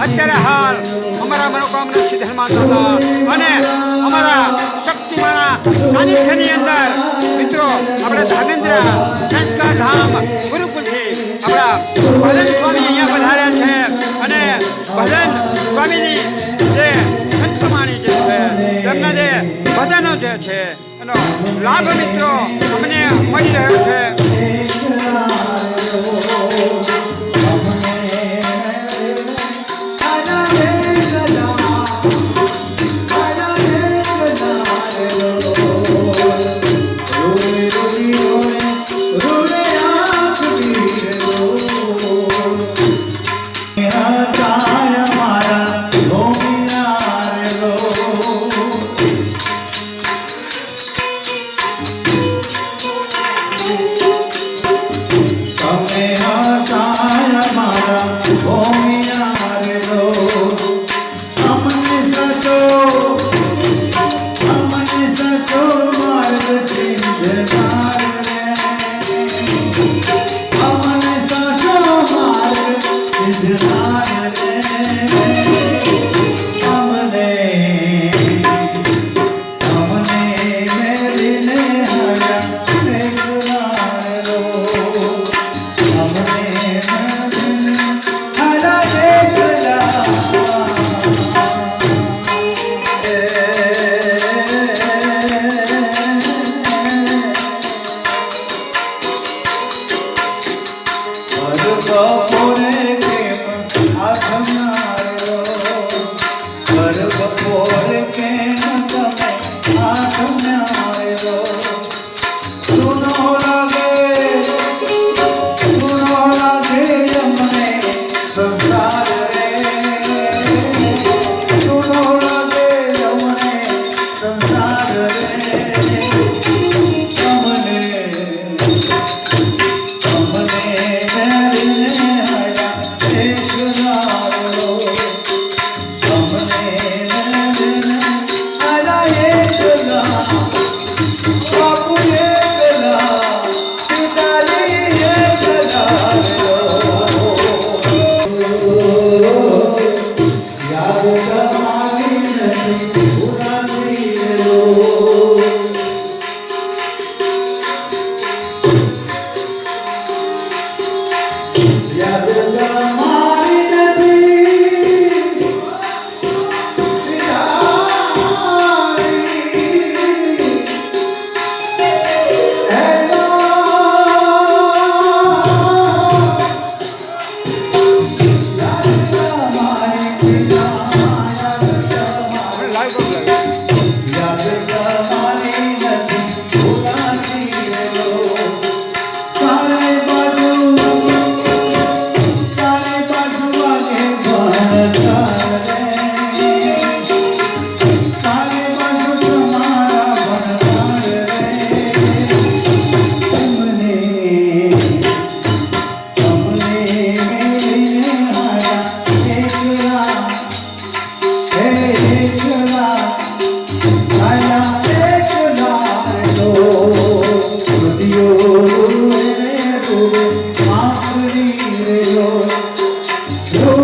અત્યારે હાલ અમારા મનોકામના સિદ્ધમાં હતા અને અમારા શક્તિમાના સાનિધ્યની અંદર મિત્રો આપણે ધાગેન્દ્ર સંસ્કાર ધામ ગુરુકુલથી આપણા ભજન સ્વામી અહીંયા પધાર્યા છે અને ભજન સ્વામીની જે સંતમાણી જે છે તેમના જે ભજનો જે છે એનો લાભ મિત્રો અમને મળી રહ્યો છે. Oh